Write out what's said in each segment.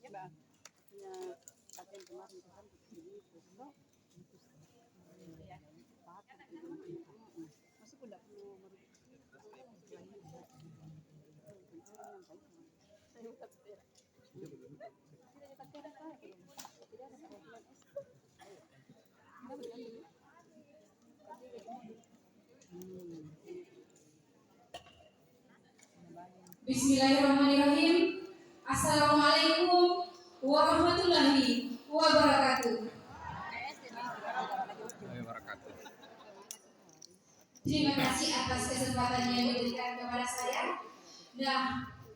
Ya, Mbak. Punya latihan kemarin kan begini terus kok. Masuk udah perlu Bismillahirrahmanirrahim. Assalamualaikum warahmatullahi wabarakatuh. Terima kasih atas kesempatan yang diberikan kepada saya. Nah,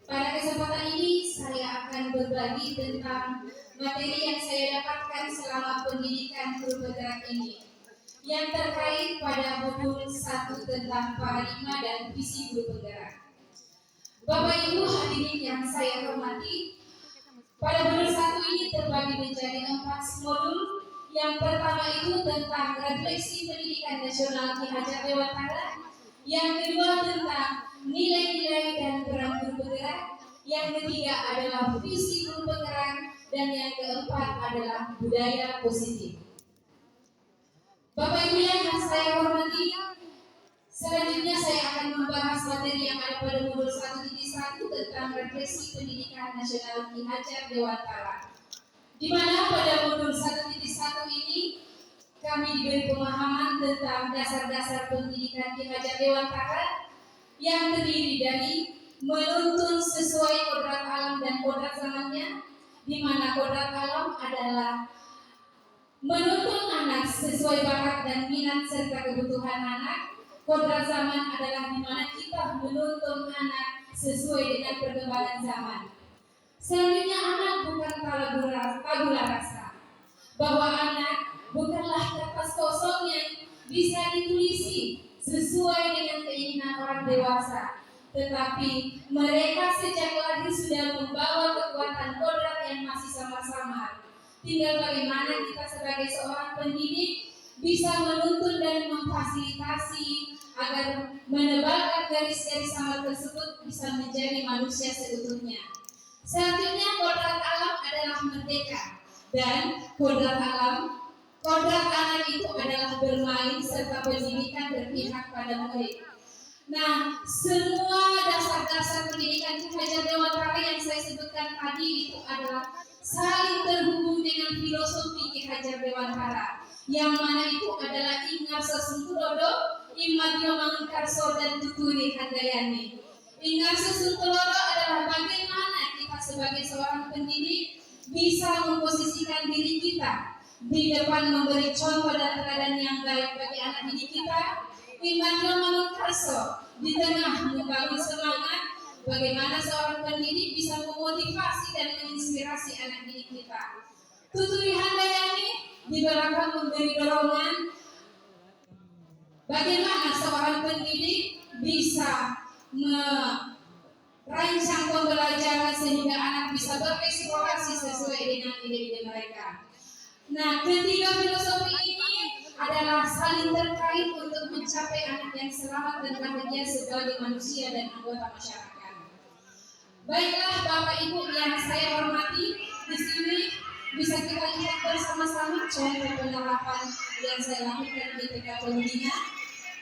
pada kesempatan ini saya akan berbagi tentang materi yang saya dapatkan selama pendidikan guru bergerak ini, yang terkait pada modul 1 tentang paradigma dan visi guru bergerak. Bapak Ibu hadirin yang saya hormati, pada modul 1 ini terbagi menjadi 4 modul. Yang pertama itu tentang refleksi pendidikan nasional Ki Hajar Dewantara. Yang kedua tentang nilai-nilai dan peran guru bergerak. Yang ketiga adalah visi guru bergerak. Dan yang keempat adalah budaya positif. Bapak Ibu yang saya hormati, selanjutnya saya akan membahas materi yang ada pada modul 1.1 tentang refleksi pendidikan nasional Ki Hajar Dewantara, di mana pada modul 1.1 ini kami diberi pemahaman tentang dasar-dasar pendidikan Ki Hajar Dewantara yang terdiri dari menuntun sesuai kodrat alam dan kodrat zamannya, di mana kodrat alam adalah menuntun anak sesuai bakat dan minat serta kebutuhan anak. Kodrat zaman adalah di mana kita menuntun anak sesuai dengan perkembangan zaman. Selanjutnya anak bukan tabula rasa, bahwa anak bukanlah kertas kosong yang bisa ditulisi sesuai dengan keinginan orang dewasa, tetapi mereka sejak lahir sudah membawa kekuatan kodrat yang masih samar-samar. Tinggal bagaimana kita sebagai seorang pendidik bisa menuntun dan memfasilitasi agar menebalkan garis-garis samar tersebut bisa menjadi manusia seutuhnya. Selanjutnya kodrat alam adalah merdeka, dan kodrat anak itu adalah bermain serta pendidikan berpihak pada murid. Nah, semua dasar-dasar pendidikan Ki Hajar Dewantara yang saya sebutkan tadi itu adalah saling terhubung dengan filosofi Ki Hajar Dewantara, yang mana itu adalah Ingarso Suntulodo, Imadyo Mangunkarso, dan Tuturi Handayani. Ingarso Suntulodo adalah bagaimana kita sebagai seorang pendidik bisa memposisikan diri kita di depan, memberi contoh dan teladan yang baik bagi anak didik kita. Imadyo Mangunkarso di tengah membangun semangat bagaimana seorang pendidik bisa memotivasi dan menginspirasi anak didik kita. Tuturi Handayani di belakang memberi dorongan bagaimana seorang pendidik bisa merancang pembelajaran sehingga anak bisa bereksplorasi sesuai dengan ide-ide mereka. Nah, ketiga filosofi ini adalah saling terkait untuk mencapai anak yang selamat dan bahagia sebagai manusia dan anggota masyarakat. Baiklah Bapak Ibu yang saya hormati, di sini bisa kita lihat bersama-sama contoh penerapan yang saya lakukan di TK Pembina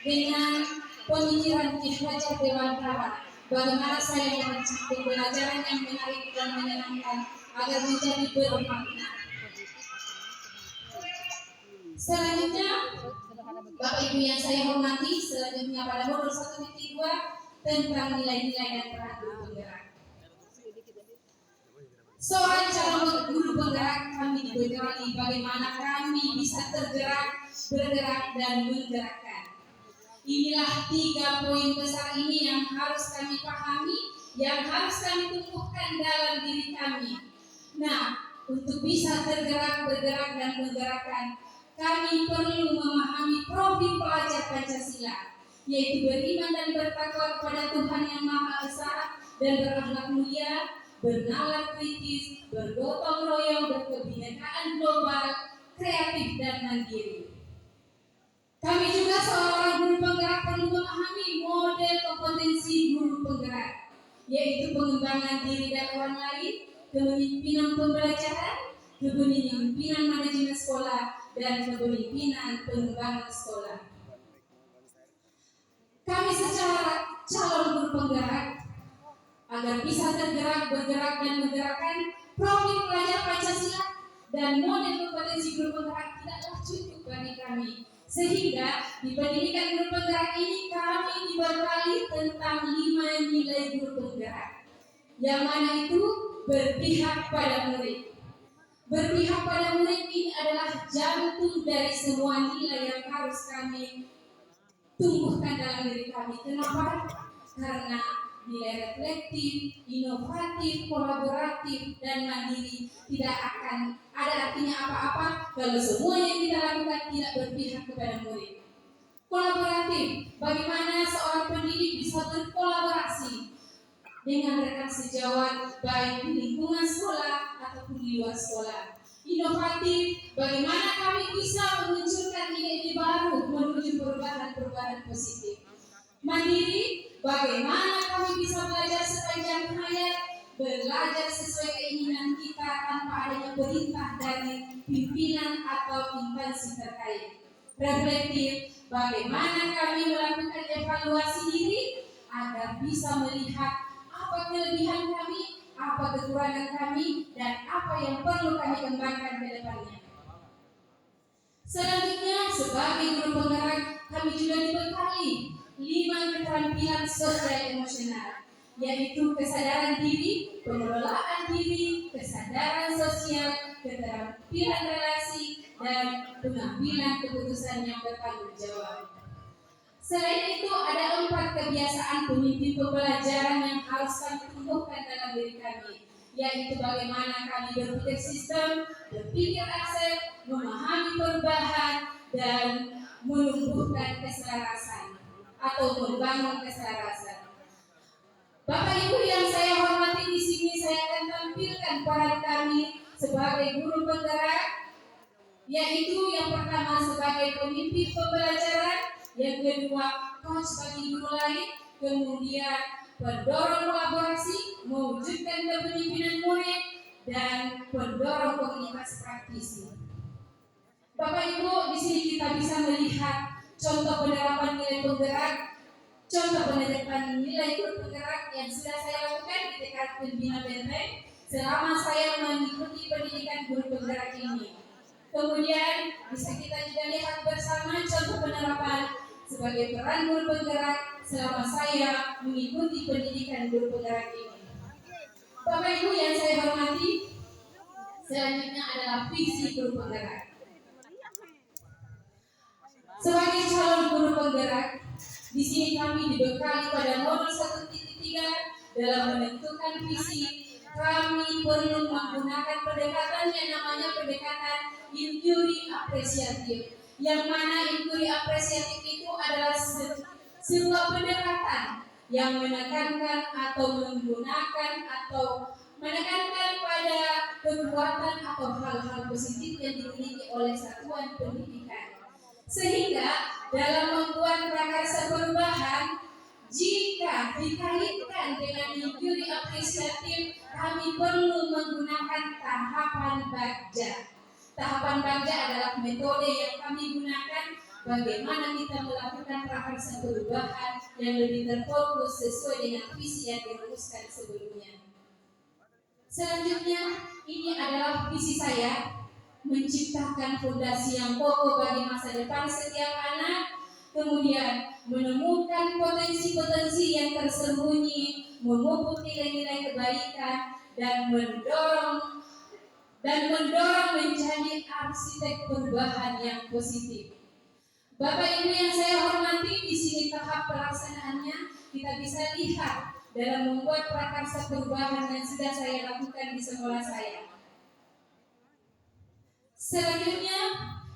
dengan pemikiran Ki Hajar Dewantara. Bagaimana saya merancang pembelajaran yang menarik dan menyenangkan agar menjadi bermakna. Selanjutnya, Bapak Ibu yang saya hormati, selanjutnya pada modul 1.2 tentang nilai-nilai dan peran guru penggerak. Seorang calon guru penggerak kami dibekali bagaimana kami bisa tergerak, bergerak, dan menggerakkan. Inilah 3 poin besar ini yang harus kami pahami, yang harus kami tumbuhkan dalam diri kami. Nah, untuk bisa tergerak, bergerak, dan menggerakkan, kami perlu memahami profil pelajar Pancasila, yaitu beriman dan bertakwa kepada Tuhan Yang Maha Esa dan berakhlak mulia, bernalar kritis, bergotong royong, berkebinekaan global, kreatif, dan mandiri. Kami juga seorang guru penggerak perlu memahami model kompetensi guru penggerak, yaitu pengembangan diri dan orang lain, kepemimpinan pembelajaran, kepemimpinan manajemen sekolah, dan kepemimpinan pengembangan sekolah. Kami secara calon guru penggerak agar bisa tergerak, bergerak, dan menggerakkan profil pelajar Pancasila dan model kompetensi guru penggerak tidaklah cukup bagi kami. Sehingga di pendidikan guru penggerak ini kami dibekali tentang 5 nilai guru penggerak, yang mana itu berpihak pada murid. Berpihak pada murid ini adalah jantung dari semua nilai yang harus kami tumbuhkan dalam diri kami. Kenapa? Karena nilai reflektif, inovatif, kolaboratif, dan mandiri tidak akan ada artinya apa-apa kalau semua yang kita lakukan tidak berpihak kepada murid. Kolaboratif, bagaimana seorang pendidik bisa berkolaborasi dengan rekan sejawat baik di lingkungan sekolah ataupun di luar sekolah. Inovatif, bagaimana kami bisa memunculkan ide-ide baru menuju perubahan-perubahan positif. Mandiri, bagaimana kami bisa belajar sepanjang hayat, belajar sesuai keinginan kita tanpa adanya perintah dari pimpinan atau instansi terkait. Reflektif, bagaimana kami melakukan evaluasi diri agar bisa melihat apa kelebihan kami, apa kekurangan kami, dan apa yang perlu kami kembangkan ke depannya. Selanjutnya, sebagai guru penggerak, kami juga dibekali 5 keterampilan sosial emosional, yaitu kesadaran diri, pengelolaan diri, kesadaran sosial, keterampilan relasi, dan pengambilan keputusan yang bertanggung jawab. Selain itu, ada 4 kebiasaan pemimpin pembelajaran yang harus kami tumbuhkan dalam diri kami, yaitu bagaimana kami berpikir sistem, berpikir aset, memahami perubahan, dan menumbuhkan keselarasan atau membangun keselarasan. Bapak Ibu yang saya hormati, di sini saya akan tampilkan peran kami sebagai guru penggerak, yaitu yang pertama sebagai pemimpin pembelajaran, yang kedua coach bagi guru lain, kemudian pendorong kolaborasi, mewujudkan kepemimpinan murid, dan pendorong komunitas praktisi. Bapak Ibu, di sini kita bisa melihat contoh penerapan nilai penggerak, contoh penerapan nilai guru penggerak yang sudah saya lakukan di TK Pembina Benteng selama saya mengikuti pendidikan guru penggerak ini. Kemudian bisa kita juga lihat bersama contoh penerapan sebagai peran guru penggerak selama saya mengikuti pendidikan guru penggerak ini. Bapak Ibu yang saya hormati, selanjutnya adalah visi guru penggerak. Sebagai calon guru penggerak, di sini kami dibekali pada modul 1.3 dalam menentukan visi. Kami perlu menggunakan pendekatan yang namanya pendekatan inquiry apresiatif, yang mana inquiry apresiatif itu adalah sebuah pendekatan yang menekankan atau menggunakan atau menekankan pada kekuatan atau hal-hal positif yang dimiliki oleh satuan pendidikan. Sehingga dalam membuat prakarsa perubahan, jika dikaitkan dengan inquiry apresiatif, kami perlu menggunakan tahapan Bagja. Tahapan Bagja adalah metode yang kami gunakan bagaimana kita melakukan prakarsa perubahan yang lebih terfokus sesuai dengan visi yang dirumuskan sebelumnya. Selanjutnya, ini adalah visi saya, menciptakan fondasi yang kokoh bagi masa depan setiap anak, kemudian menemukan potensi-potensi yang tersembunyi, memupuk nilai-nilai kebaikan, dan mendorong menjadi arsitek perubahan yang positif. Bapak Ibu yang saya hormati, di sini tahap pelaksanaannya kita bisa lihat dalam membuat prakarsa perubahan yang sudah saya lakukan di sekolah saya. Selanjutnya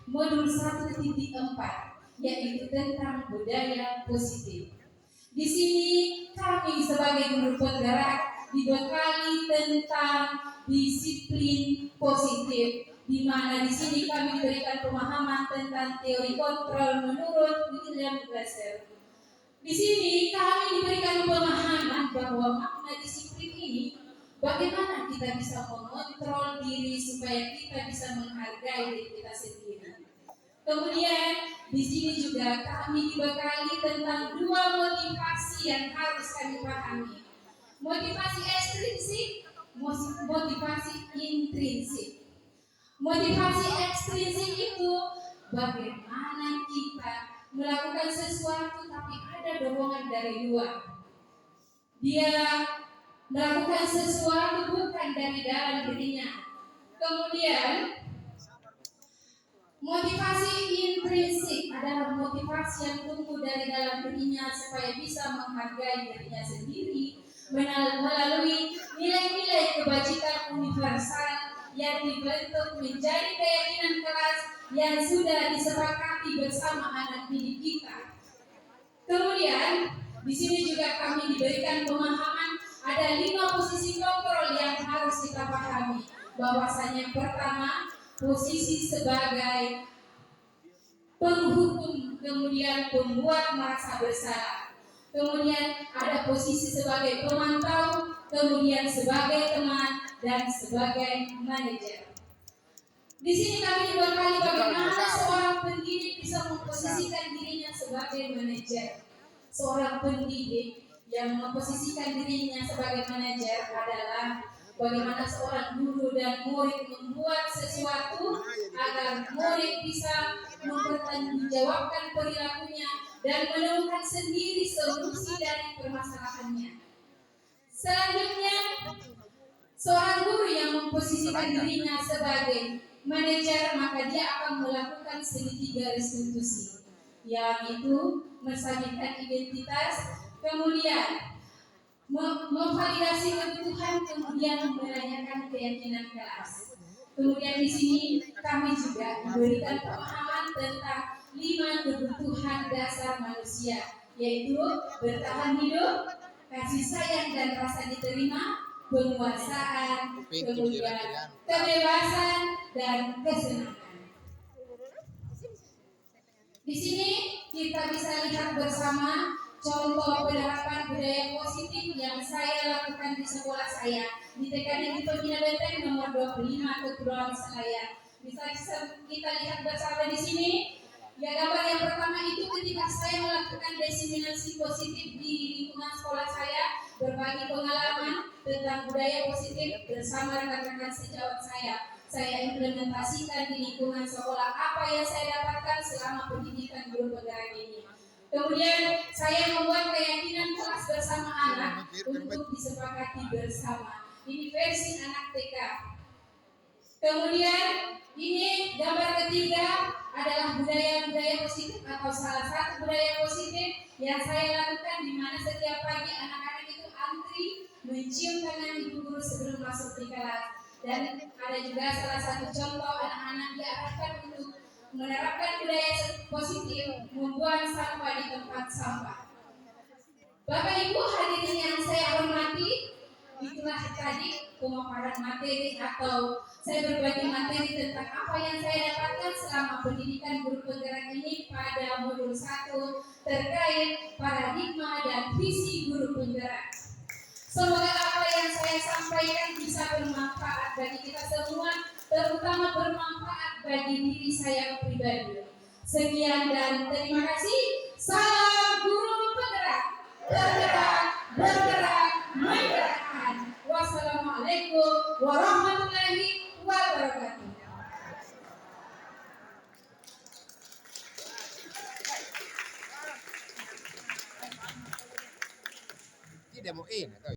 modul 1.4, yaitu tentang budaya positif. Di sini kami sebagai guru penggerak dibekali tentang disiplin positif, di mana di sini kami diberikan pemahaman tentang teori kontrol menurut William Glasser. Di sini kami diberikan pemahaman bahwa makna disiplin ini Bagaimana kita bisa mengontrol diri supaya kita bisa menghargai diri kita sendiri. Kemudian di sini juga kami dibekali tentang dua motivasi yang harus kami pahami. Motivasi ekstrinsik, motivasi intrinsik. Motivasi ekstrinsik itu bagaimana kita melakukan sesuatu tapi ada dorongan dari luar. Dia melakukan sesuatu bukan dari dalam dirinya. Kemudian motivasi intrinsik adalah motivasi yang tumbuh dari dalam dirinya supaya bisa menghargai dirinya sendiri melalui nilai-nilai kebajikan universal yang dibentuk menjadi keyakinan keras yang sudah disepakati bersama anak didik kita. Kemudian di sini juga kami diberikan pemahaman ada 5 posisi kontrol yang harus kita pahami. Bahwasanya pertama, posisi sebagai penghukum, kemudian pembuat merasa bersalah. Kemudian ada posisi sebagai pemantau, kemudian sebagai teman, dan sebagai manajer. Di sini kami dibekali bagaimana seorang pendidik bisa memposisikan dirinya sebagai manajer. Seorang pendidik yang memposisikan dirinya sebagai manajer adalah bagaimana seorang guru dan murid membuat sesuatu agar murid bisa mempertanggungjawabkan perilakunya dan menemukan sendiri solusi dari permasalahannya. Selanjutnya, seorang guru yang memposisikan dirinya sebagai manajer, maka dia akan melakukan segitiga restitusi, yaitu menstabilkan identitas, kemudian memvalidasi kebutuhan, kemudian menanyakan keyakinan kelas. Kemudian di sini kami juga diberikan pemahaman tentang 5 kebutuhan dasar manusia, yaitu bertahan hidup, kasih sayang dan rasa diterima, penguasaan, kemudian kebebasan dan kesenangan. Di sini kita bisa lihat bersama contoh penerapan budaya positif yang saya lakukan di sekolah saya di TK Negeri Pembina Benteng nomor 25 Kepulauan Selayar. Bisa kita lihat bersama di sini. Ya, gambar yang pertama itu ketika saya melakukan diseminasi positif di lingkungan sekolah saya, berbagi pengalaman tentang budaya positif bersama rekan-rekan sejawat saya. Saya implementasikan di lingkungan sekolah apa yang saya dapatkan selama pendidikan guru penggerak ini. Kemudian saya membuat keyakinan kelas bersama anak untuk disepakati bersama. Ini versi anak TK. Kemudian ini gambar ketiga adalah budaya-budaya positif atau salah satu budaya positif yang saya lakukan, di mana setiap pagi anak-anak itu antri mencium tangan ibu guru sebelum masuk di kelas. Dan ada juga salah satu contoh anak-anak diarahkan untuk menerapkan budaya positif, membuang sampah di tempat sampah. Bapak Ibu hadirin yang saya hormati, itulah tadi pemaparan materi atau saya berbagi materi tentang apa yang saya dapatkan selama pendidikan guru penggerak ini pada modul 1 terkait paradigma dan visi guru penggerak. Semoga apa yang saya sampaikan bisa bermanfaat bagi kita semua, terutama bermanfaat bagi diri saya pribadi. Sekian dan terima kasih. Salam guru penggerak. Bergerak, bergerak, menggerakkan. Wassalamualaikum warahmatullahi wabarakatuh. Tidak mau